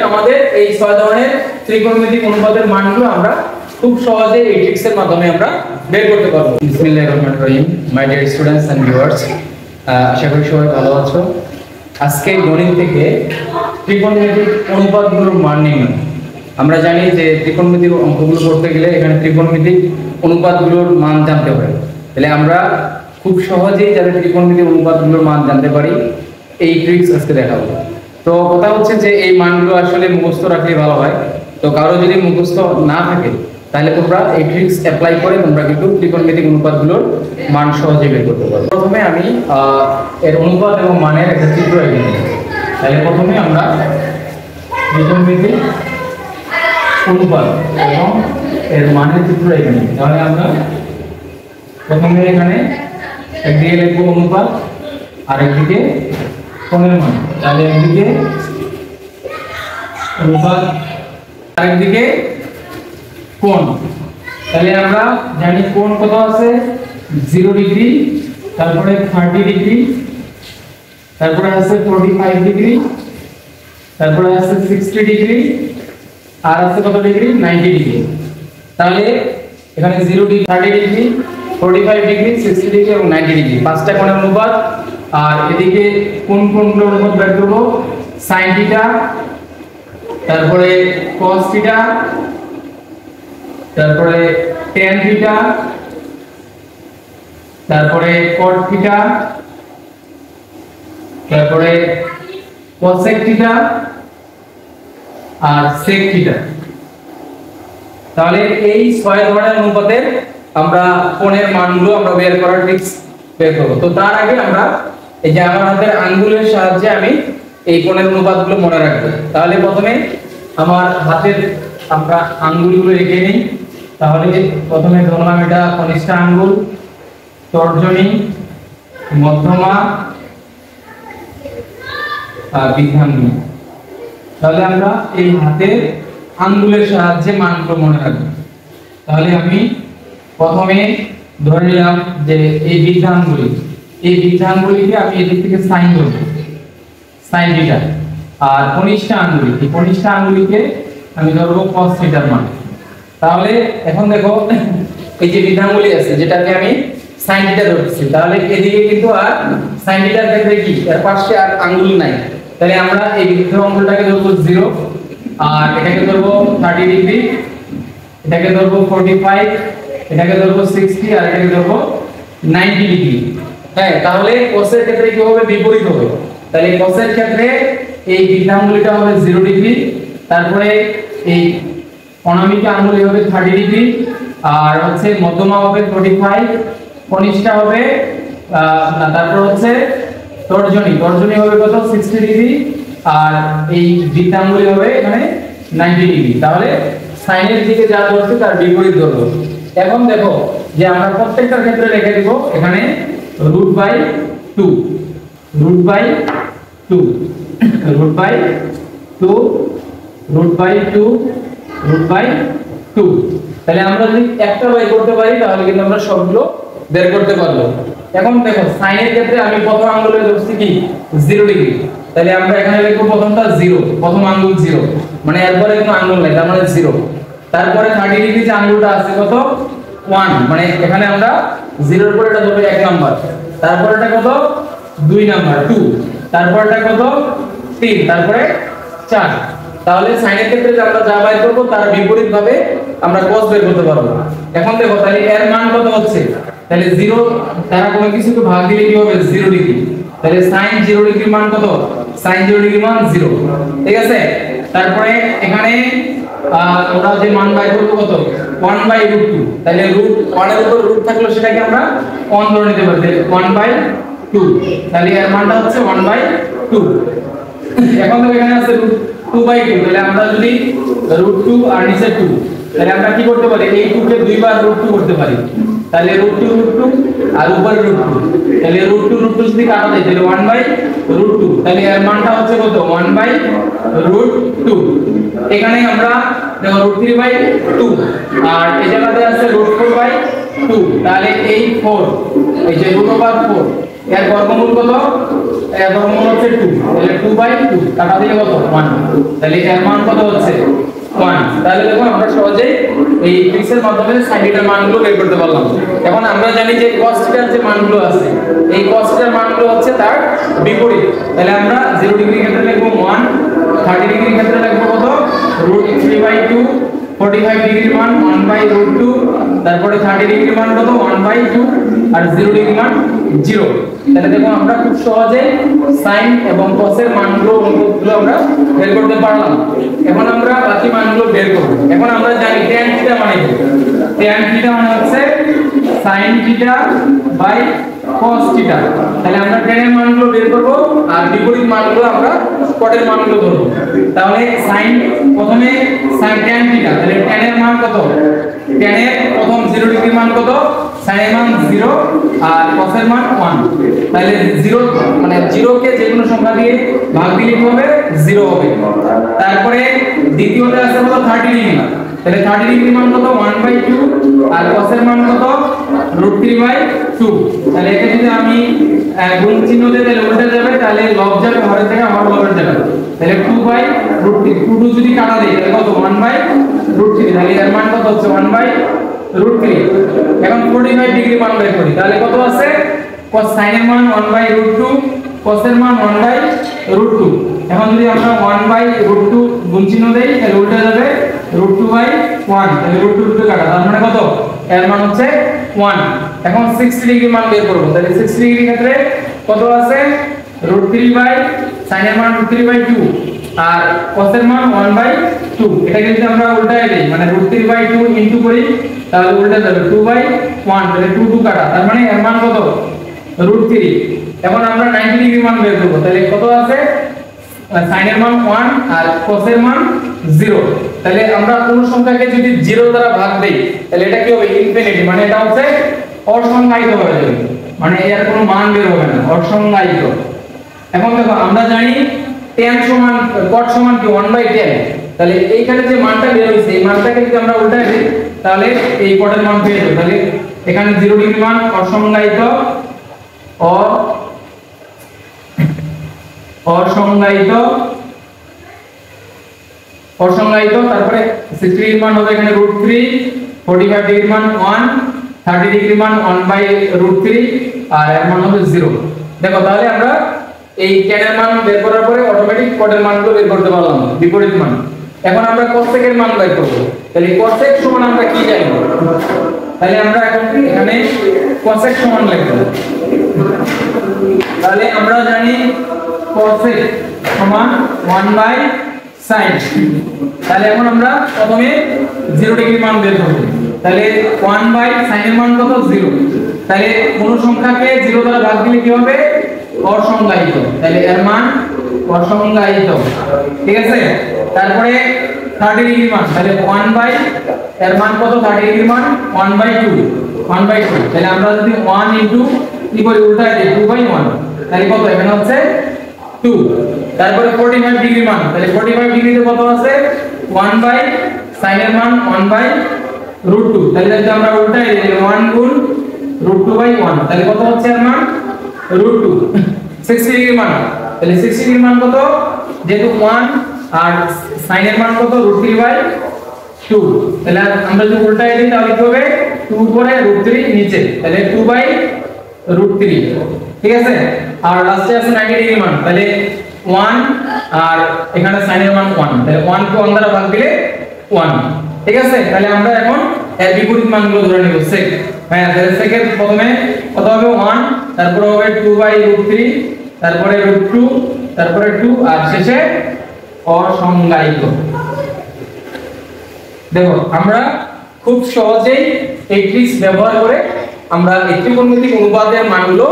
আমাদের এই 6 ধরনের ত্রিকোণমিতিক অনুপাতের মানগুলো আমরা খুব সহজে এই ট্রিক্সের মাধ্যমে আমরা বের করতে পারবো। বিসমিল্লাহির রহমানির রহিম। My dear students and viewers, আশা করি সবাই ভালো আছো। আজকে গণিত থেকে ত্রিকোণমিতিক অনুপাতগুলোর মান নির্ণয়। আমরা জানি যে ত্রিকোণমিতিক অঙ্কগুলো করতে গেলে এখানে ত্রিকোণমিতিক অনুপাতগুলোর মান জানতে হয়। তাহলে আমরা খুব সহজেই যাতে ত্রিকোণমিতিক অনুপাতগুলোর মান জানতে পারি এই ট্রিক্স আজকে দেখাবো। তো কথা হচ্ছে যে এই মানগুলো আসলে মুখস্থ রাখলে ভালো হয়। তো কারো যদি মুখস্থ না থাকে তাহলে তোমরা এই ট্রিক্স অ্যাপ্লাই করে তোমরা কিন্তু ত্রিকোণমিতিক অনুপাতগুলোর মান সহজে বের করতে পারবে। প্রথমে আমি এর অনুপাত এবং মানের একটা চিত্র এঁকে নিই। তাহলে প্রথমে আমরা ত্রিকোণমিতিক অনুপাত এবং এর মানের চিত্র এঁকে নিই। তাহলে আমরা প্রথমে এখানে একদিকে লিখব অনুপাত আর একদিকে কোণের মান। তাহলে একদিকে অনুপাত আর একদিকে কোণ। তাহলে আমরা জানি কোণ কত আছে 0 ডিগ্রি, তারপরে 30 ডিগ্রি, তারপরে আছে 45 ডিগ্রি, তারপরে আছে 60 ডিগ্রি, আর আছে কত ডিগ্রি 90 ডিগ্রি। তাহলে এখানে 0 ডিগ্রি, 30 ডিগ্রি, 45 ডিগ্রি, 60 ডিগ্রি এবং 90 ডিগ্রি পাঁচটা কোণের অনুপাত। আর এদিকে কোন কোণগুলোর অনুপাত বের করব sin থিটা, তারপরে cos থিটা, তারপরে tan থিটা, তারপরে cot থিটা, তারপরে cosec থিটা আর sec থিটা। তাহলে এই 6 ধরনের অনুপাতের আমরা কোণের মানগুলো আমরা বের করার ট্রিক্স বের করব। তো তার আগে আমরা এই যে আমার হাতের আঙ্গুলের সাহায্যে আমি এই কোণের অনুপাতগুলো মনে রাখবো। তাহলে প্রথমে আমার হাতের আমরা আঙ্গুলগুলো এঁকে নিই। তাহলে প্রথমে ধরলাম এটা কনিষ্ঠ আঙ্গুল, তর্জনী, মধ্যমা আর বৃদ্ধাঙ্গুল। তাহলে আমরা এই হাতের আঙ্গুলের সাহায্যে মানগুলো মনে রাখবো। তাহলে আমি প্রথমে ধরে নিলাম যে এই বৃদ্ধাঙ্গুলি, এই বৃদ্ধাঙ্গুলিকে আমি এদিক থেকে সাইন ধরব, সাইন থিটা। আর কনিষ্ঠ আঙ্গুলি, এই কনিষ্ঠ আঙ্গুলিকে আমি ধরবো cos থিটার মান। তাহলে এখন দেখো এই যে বৃদ্ধাঙ্গুলি আছে যেটাকে আমি সাইন থিটা ধরছি, তাহলে এদিকে কিন্তু আর সাইন থিটার ক্ষেত্রে কি এর পাশে আর আঙ্গুল নাই। তাহলে আমরা এই বৃদ্ধ আঙ্গুলটাকে ধরবো 0, আর এটাকে ধরবো 30 ডিগ্রি, এটাকে ধরবো 45, এটাকে ধরবো 60 আর এটাকে ধরবো 90 ডিগ্রি। হ্যাঁ, তাহলে cos এর ক্ষেত্রে কি হবে বিপরীত হবে। তাহলে cos এর ক্ষেত্রে এই বৃদ্ধাঙ্গুলিটা হবে 0 ডিগ্রি, তারপরে এই অনামিকা আঙ্গুলি হবে 30 ডিগ্রি, আর হচ্ছে মধ্যমা হবে 45, কনিষ্ঠা হবে তারপর হচ্ছে তর্জনী, তর্জনী হবে কত 60 ডিগ্রি, আর এই বৃদ্ধাঙ্গুলি হবে এখানে 90 ডিগ্রি। তাহলে সাইনের দিকে যা ধরছে তার বিপরীত ধরবো। এখন দেখো যে আমরা প্রত্যেকটার ক্ষেত্রে লিখে দিব এখানে √2, √2, √2। তাহলে আমরা যদি একটা বাই করতে পারি তাহলে কিন্তু আমরা সবগুলো বের করতে পারবো। এখন দেখো সাইনের ক্ষেত্রে আমি প্রথম আঙ্গুলে ধরছি কি 0 ডিগ্রি, তাহলে আমরা এখানে লিখব প্রথমটা 0, প্রথম আঙ্গুল 0, মানে এরপরে কোনো আঙ্গুল নাই, তার মানে 0। তারপরে 30 ডিগ্রি যে আঙ্গুলটা আছে কত 1, মানে এখানে আমরা 0 এর পরে এটা ধরব 1 নাম্বার, তারপরে এটা কত 2 নাম্বার 2, তারপরে এটা কত 3, তারপরে 4। তাহলে সাইনের ক্ষেত্রে যে আমরা যা বের করব তার বিপরীত ভাবে আমরা cos বের করতে পারবো। এখন দেখো তাহলে এর মান কত হচ্ছে, তাহলে 0 দ্বারা কোনো কিছুকে ভাগ দিলে কি হবে 0 ডিগ্রি। তাহলে sin 0 ডিগ্রির মান কত, sin 0 ডিগ্রির মান 0, ঠিক আছে। তারপরে এখানে আমরা যে মান বের করব কত 1/√2, তাহলে √1 এর উপর রুট থাকলে সেটাকে আমরা 1 ধরে নিতে পারি, তাহলে 1/2, তাহলে এর মানটা হচ্ছে 1/2। এখন তো এখানে আছে √2/2, তাহলে আমরা যদি √2 আর নিচে 2, তাহলে আমরা কি করতে পারি এই 2 কে দুইবার √2 করতে পারি, তাহলে √2 আর উপরে √2, তাহলে √2 যদি কাটা যায় তাহলে 1/√2, তাহলে এর মানটা হচ্ছে কত 1/√2। এখানে আমরা দেখো √3/2 আর এই জায়গাতে আছে √4/2, তাহলে এই 4 এই যে √4 এর বর্গমূল কত? এর বর্গমূল হচ্ছে 2, তাহলে 2/2 কাটা দিলে কত? 1। তাহলে এর মান কত হচ্ছে? 1। তাহলে দেখো আমরা সহজেই এই ট্রিক্সের মাধ্যমে sin থিটার মানগুলো বের করতে পারলাম। এখন আমরা জানি যে cos থিটার যে মানগুলো আছে, এই cos থিটার মানগুলো হচ্ছে তার বিপরীত। তাহলে আমরা 0 ডিগ্রি ক্ষেত্রে লিখব 1, 30 ডিগ্রি ক্ষেত্রে লিখব কত? √3/2, 45 ডিগ্রির মান 1/√2, তারপরে 30 ডিগ্রির মান কত? 1/2, আর 0 ডিগ্রির মান 0। তাহলে দেখো আমরা খুব সহজে sin এবং cos এর মানগুলো অনুপাতগুলো আমরা বের করতে পারলাম। এখন আমরা বাকি মানগুলো বের করব। এখন আমরা জানি tan থিটা মানে কি? tan থিটা মানে হচ্ছে sin theta by cos theta. তাহলে আমরা tan এর মানগুলো বের করব আর বিপরীত মানগুলো আমরা cot এর মানগুলো ধরব। তাহলে sin প্রথমে sin tan থিটা, তাহলে tan এর মান কত? tan এর প্রথম 0 ডিগ্রি মান কত? sin এর মান 0 আর cos এর মান 1। তাহলে 0 মানে 0 কে যে কোনো সংখ্যা দিয়ে ভাগ দিলে কি হবে? 0 হবে। তারপরে দ্বিতীয়তে আছে কত? 30 ডিগ্রি। তাহলে 30 ডিগ্রি মান কত? 1/2 আর cos এর মান কত? √3/2। তাহলে একে যদি আমি গুণ চিহ্ন দিই তাহলে উল্টে যাবে, তাহলে লব যাবে হরের থেকে হর লবের যাবে। তাহলে 2/√3, 2 যদি কাটা দেই তাহলে কত? 1/√3। তাহলে এর মান কত হচ্ছে? 1/√3। এখন 45 ডিগ্রি মান বের করি, তাহলে কত আছে? cos sin এর মান 1/√2, cos এর মান 1/√2। এখন যদি আমরা 1/√2 গুণ চিহ্ন দেই তাহলে উল্টে যাবে √2/1। তাহলে √2 কাটা, তার মানে কত? এর মান হচ্ছে 1। এখন 60 ডিগ্রি মান বের করব। তাহলে 60 ডিগ্রি ক্ষেত্রে কত আছে? sin এর মান √3/2 আর cos এর মান 1/2। এটাকে যদি আমরা উল্টায় দেই মানে √3/2 ইনটু করি তাহলে উল্টে যাবে 2/1। তাহলে 2 কাটা, তার মানে এর মান কত? √3। এখন আমরা 90 ডিগ্রি মান বের করব। তাহলে কত আছে? sin এর মান 1 আর cos এর মান 0। তাহলে আমরা কোন সংখ্যাকে যদি 0 দ্বারা ভাগ দেই তাহলে এটা কি হবে? ইনফিনিটি, মানে এটা হচ্ছে অসংজ্ঞায়িত হয়ে যাবে, মানে এর কোনো মান বের হবে না, অসংজ্ঞায়িত। এখন দেখো আমরা জানি tan সমান cot সমান কি? 1/tan। তাহলে এইখানে যে মানটা বের হইছে এই মানটাকে যদি আমরা উল্টায় দেই তাহলে এই cot এর মান পেয়ে যাব। তাহলে এখানে 0 ডিগ্রি মান অসংজ্ঞায়িত, অসংজ্ঞায়িত, অসংজ্ঞায়িত। তারপরে 60 ডিগ্রি মান হবে এখানে √3, 45 ডিগ্রি মান 1, 30 ডিগ্রি মান 1/√3 আর এর মান হবে 0। দেখো তাহলে আমরা এই tan এর মান বের করার পরে অটোমেটিক cot এর মানগুলো বের করতে পারলাম, বিপরীত মান। এখন আমরা cosec এর মান বের করব। তাহলে cosec সমান আমরা কি জানি? তাহলে আমরা এখন এখানে cosec সমান লিখব। তাহলে আমরা জানি cosec সমান 1/sin। তাহলে এখন আমরা প্রথমে 0 ডিগ্রি মান বের করব। তাহলে 1/sin এর মান কত? 0। তাহলে কোন সংখ্যাকে 0 দ্বারা ভাগ দিলে কি হবে? অসংজ্ঞায়িত। তাহলে এর মান অসংজ্ঞায়িত, ঠিক আছে। তারপরে 30 ডিগ্রি মান, তাহলে 1 এর মান কত? 30 ডিগ্রি মান 1/2, 1/2। তাহলে আমরা যদি 1 ইনটু কি করি? উল্টায় দিই 2/1। তাহলে কত? এখানে হচ্ছে 2। তারপরে 45 ডিগ্রি মান, তাহলে 45 ডিগ্রিতে কত আছে? 1/sin এর মান 1/√2। তাহলে যদি আমরা উল্টায় দিই 1 গুণ √2/1 তাহলে কত হচ্ছে এর মান? √2। 60 ডিগ্রি মান, তাহলে 60 ডিগ্রি মান কত? যেহেতু 1 আর sin এর মান কত? √3/2। তাহলে আমরা যদি উল্টায় দিই তাহলে কি হবে? 2 উপরে √3 নিচে, তাহলে 2/√3, ঠিক আছে। আর লাস্টে আছে 90 ডিগ্রি মান, তাহলে 1 আর এখানে sin এর মান 1, তাহলে 1 কে 1 দ্বারা ভাগ দিলে 1, ঠিক আছে। তাহলে আমরা এখন এর বিপরীত মানগুলো ধরে নেব। sec, হ্যাঁ, তাহলে sec এর প্রথমে কত হবে? 1, তারপরে হবে 2/√3, তারপরে √2, তারপরে 2 আর শেষে অসংজ্ঞায়িত। দেখো আমরা খুব সহজেই এই ট্রিক্স ব্যবহার করে আমরা এই ত্রিকোণমিতিক অনুপাতের মানগুলো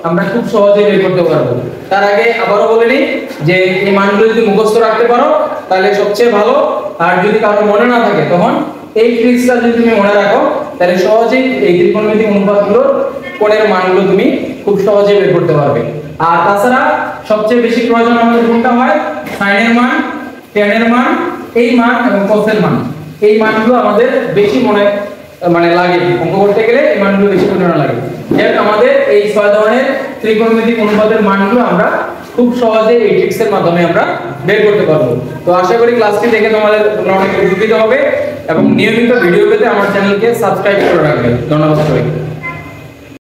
আমরা খুব সহজে বের করতে পারবো। তার আগে আবারও বলে নিই যে এই মানগুলো যদি মুখস্থ রাখতে পারো তাহলে সবচেয়ে ভালো, আর যদি কারো মনে না থাকে তখন এই ট্রিক্সটা যদি তুমি মনে রাখো তাহলে সহজেই এই ত্রিকোণমিতিক অনুপাতগুলোর কোণের মানগুলো তুমি খুব সহজে বের করতে পারবে। আর তাছাড়া সবচেয়ে বেশি প্রয়োজন আমাদের কোনটা হয়? sin এর মান, tan এর মান, এই মান এবং cos এর মান। এই মানগুলো আমাদের বেশি মনে লাগে, অঙ্ক করতে গেলে এই মানগুলো বেশি মনে লাগে। এর আমাদের এই 6 ধরনের ত্রিকোণমিতিক অনুপাতের মানগুলো আমরা খুব সহজে এই ট্রিক্সের মাধ্যমে আমরা বের করতে পারবো। তো আশা করি ক্লাসটি দেখে তোমাদের অনেক উপকৃত হবে এবং নিয়মিত ভিডিও পেতে আমার চ্যানেলকে সাবস্ক্রাইব করে রাখবেন। ধন্যবাদ সবাইকে।